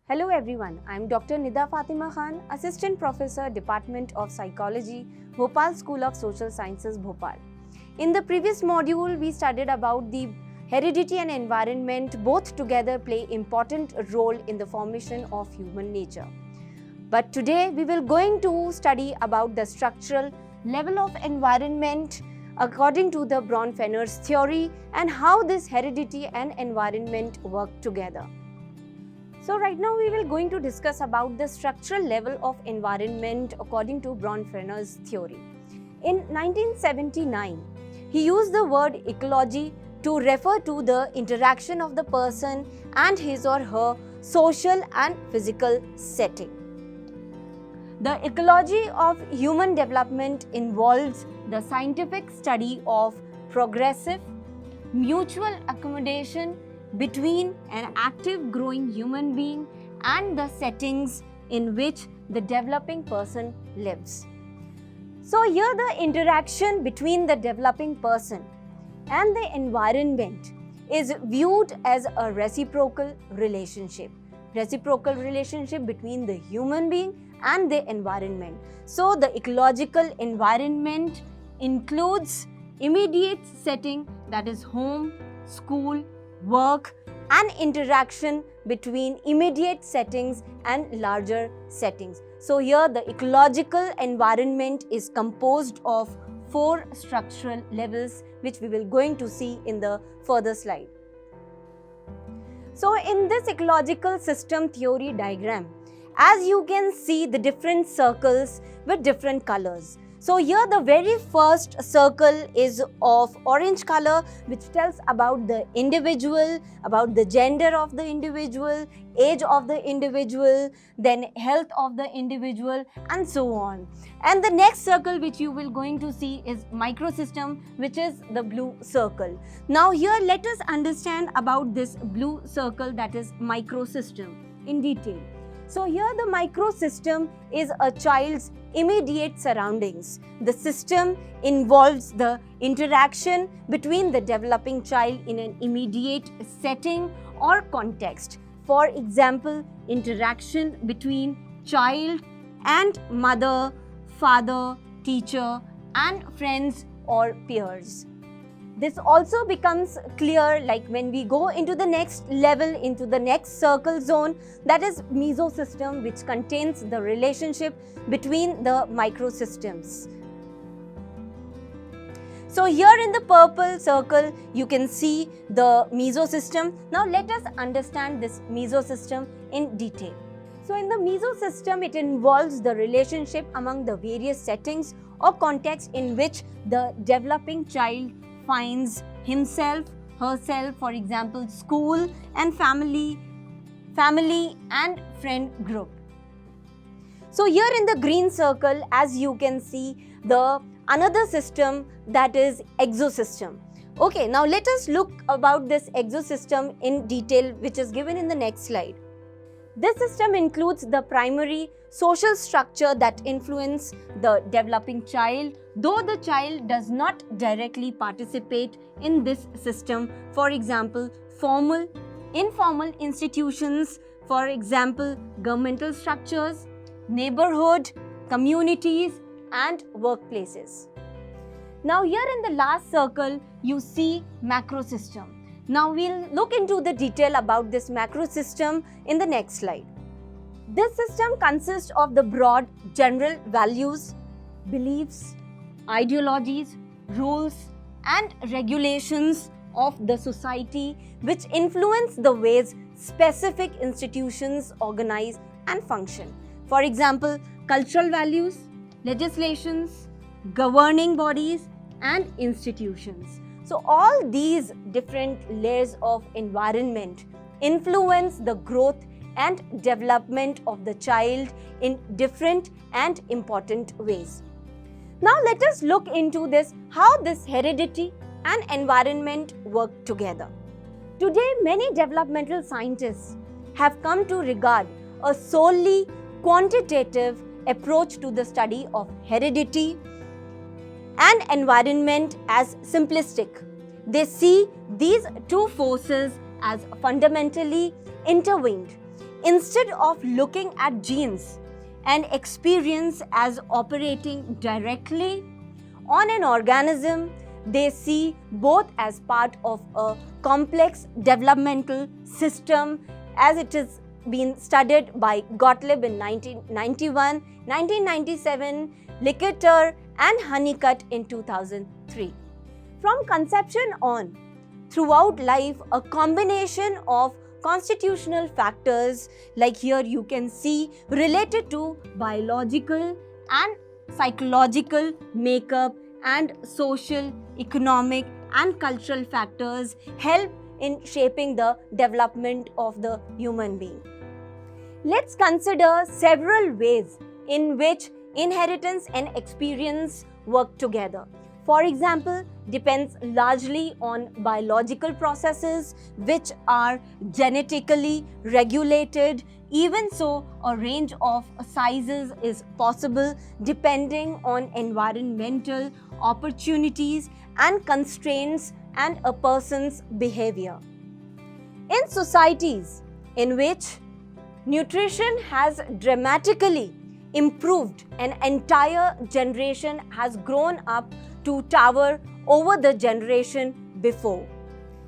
Hello everyone, I am Dr. Nida Fatima Khan, Assistant Professor, Department of Psychology, Bhopal School of Social Sciences, Bhopal. In the previous module, we studied about the heredity and environment both together play important role in the formation of human nature. But today we will going to study about the structural level of environment according to the Bronfenner's theory and how this heredity and environment work together. So right now we will going to discuss about the structural level of environment according to Bronfenner's theory. In 1979, he used the word ecology to refer to the interaction of the person and his or her social and physical setting. The ecology of human development involves the scientific study of progressive, mutual accommodation between an active growing human being and the settings in which the developing person lives. So here the interaction between the developing person and the environment is viewed as a reciprocal relationship between the human being and the environment. So the ecological environment includes immediate setting, that is home, school, work, and interaction between immediate settings and larger settings. So here the ecological environment is composed of 4 structural levels, which we will going to see in the further slide. So in this ecological system theory diagram, as you can see the different circles with different colors. So here the very first circle is of orange color, which tells about the individual, about the gender of the individual, age of the individual, then health of the individual, and so on. And the next circle which you will going to see is microsystem, which is the blue circle. Now here let us understand about this blue circle, that is microsystem, in detail. So here the microsystem is a child's immediate surroundings. The system involves the interaction between the developing child in an immediate setting or context. For example, interaction between child and mother, father, teacher, and friends or peers. This also becomes clear like when we go into the next level, into the next circle zone, that is mesosystem, which contains the relationship between the microsystems. So here in the purple circle, you can see the mesosystem. Now let us understand this mesosystem in detail. So in the mesosystem, it involves the relationship among the various settings or contexts in which the developing child finds himself, herself, for example, school and family and friend group. So here in the green circle, as you can see, the another system, that is exosystem. Okay, now let us look about this exosystem in detail, which is given in the next slide. This system includes the primary social structure that influence the developing child, though the child does not directly participate in this system. For example, formal, informal institutions, for example, governmental structures, neighborhood, communities, and workplaces. Now here in the last circle, you see macrosystem. Now we'll look into the detail about this macrosystem in the next slide. This system consists of the broad general values, beliefs, ideologies, rules, and regulations of the society which influence the ways specific institutions organize and function. For example, cultural values, legislations, governing bodies, and institutions. So all these different layers of environment influence the growth and development of the child in different and important ways. Now let us look into this, how this heredity and environment work together. Today, many developmental scientists have come to regard a solely quantitative approach to the study of heredity and environment as simplistic. They see these two forces as fundamentally intertwined. Instead of looking at genes and experience as operating directly on an organism, they see both as part of a complex developmental system, as it is been studied by Gottlieb in 1991, 1997, Liketer and Honeycutt in 2003. From conception on, throughout life, a combination of constitutional factors, like here you can see, related to biological and psychological makeup and social, economic and cultural factors help in shaping the development of the human being. Let's consider several ways in which inheritance and experience work together. For example, depends largely on biological processes which are genetically regulated. Even so, a range of sizes is possible depending on environmental opportunities and constraints and a person's behavior. In societies in which nutrition has dramatically improved, an entire generation has grown up to tower over the generation before.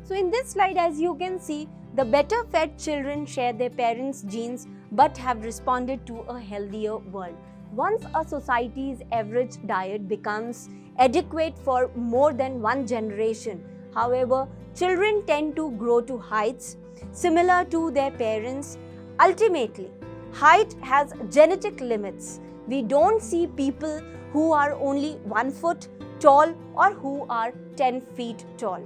So in this slide, as you can see, the better fed children share their parents' genes but have responded to a healthier world. Once a society's average diet becomes adequate for more than one generation, however, children tend to grow to heights similar to their parents. Ultimately, height has genetic limits. We don't see people who are only 1 foot tall or who are 10 feet tall.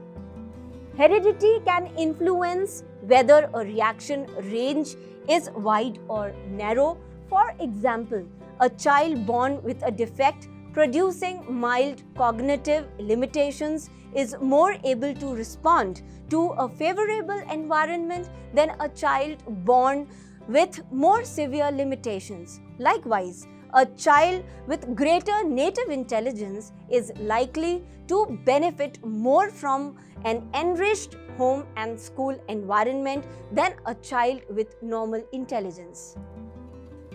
Heredity can influence whether a reaction range is wide or narrow. For example, a child born with a defect producing mild cognitive limitations is more able to respond to a favorable environment than a child born with more severe limitations. Likewise, a child with greater native intelligence is likely to benefit more from an enriched home and school environment than a child with normal intelligence.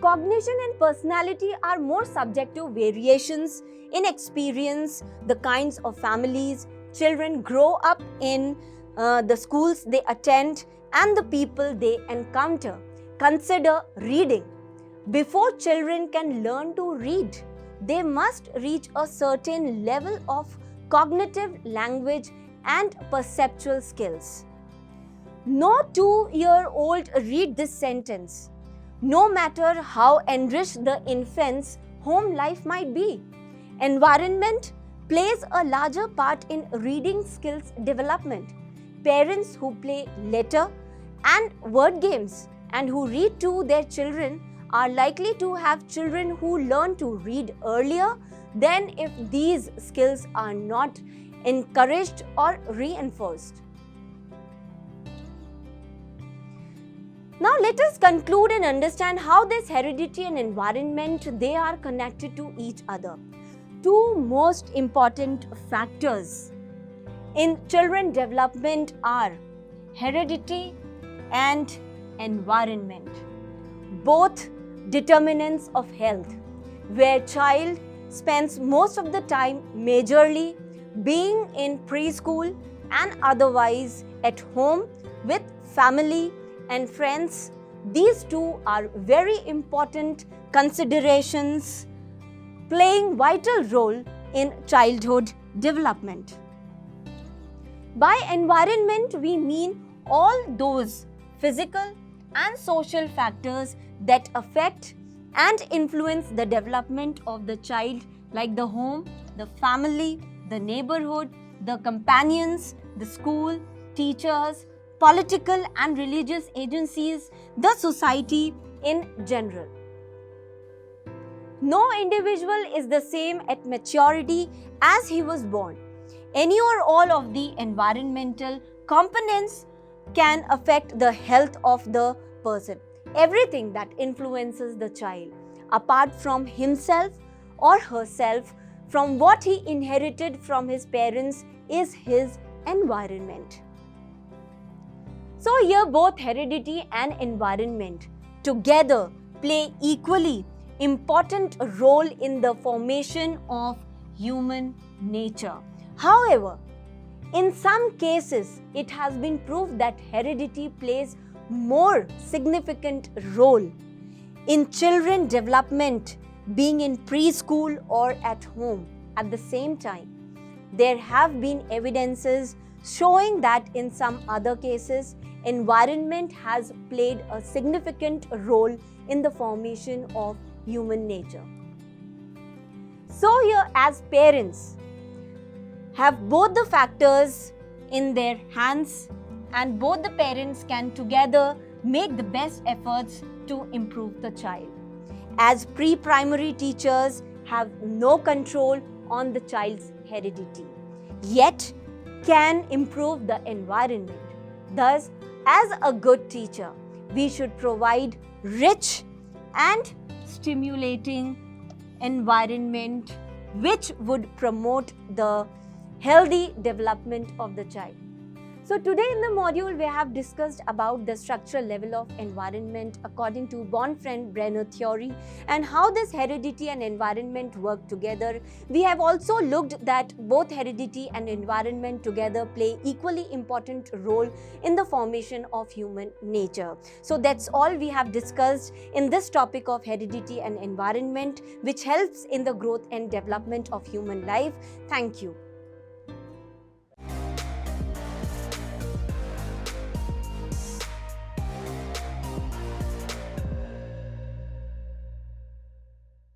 Cognition and personality are more subject to variations in experience, the kinds of families children grow up in, the schools they attend, and the people they encounter. Consider reading. Before children can learn to read, they must reach a certain level of cognitive, language, and perceptual skills. No 2-year-old read this sentence, no matter how enriched the infant's home life might be. Environment plays a larger part in reading skills development. Parents who play letter and word games and who read to their children are likely to have children who learn to read earlier than if these skills are not encouraged or reinforced. Now let us conclude and understand how this heredity and environment, they are connected to each other. Two most important factors in children development are heredity and environment, both determinants of health, where child spends most of the time majorly being in preschool and otherwise at home with family and friends. These two are very important considerations playing vital role in childhood development. By environment, we mean all those physical and social factors that affect and influence the development of the child, like the home, the family, the neighborhood, the companions, the school, teachers, political and religious agencies, the society in general. No individual is the same at maturity as he was born. Any or all of the environmental components can affect the health of the person. Everything that influences the child, apart from himself or herself, from what he inherited from his parents, is his environment. So here both heredity and environment together play equally important role in the formation of human nature. However, in some cases, it has been proved that heredity plays more significant role in children development, being in preschool or at home. At the same time, there have been evidences showing that in some other cases, environment has played a significant role in the formation of human nature. So here, as parents, have both the factors in their hands, and both the parents can together make the best efforts to improve the child. As pre-primary teachers have no control on the child's heredity, yet can improve the environment. Thus, as a good teacher, we should provide rich and stimulating environment which would promote the healthy development of the child. So today in the module, we have discussed about the structural level of environment according to Bonfront-Brenner theory and how this heredity and environment work together. We have also looked that both heredity and environment together play equally important role in the formation of human nature. So that's all we have discussed in this topic of heredity and environment, which helps in the growth and development of human life. Thank you.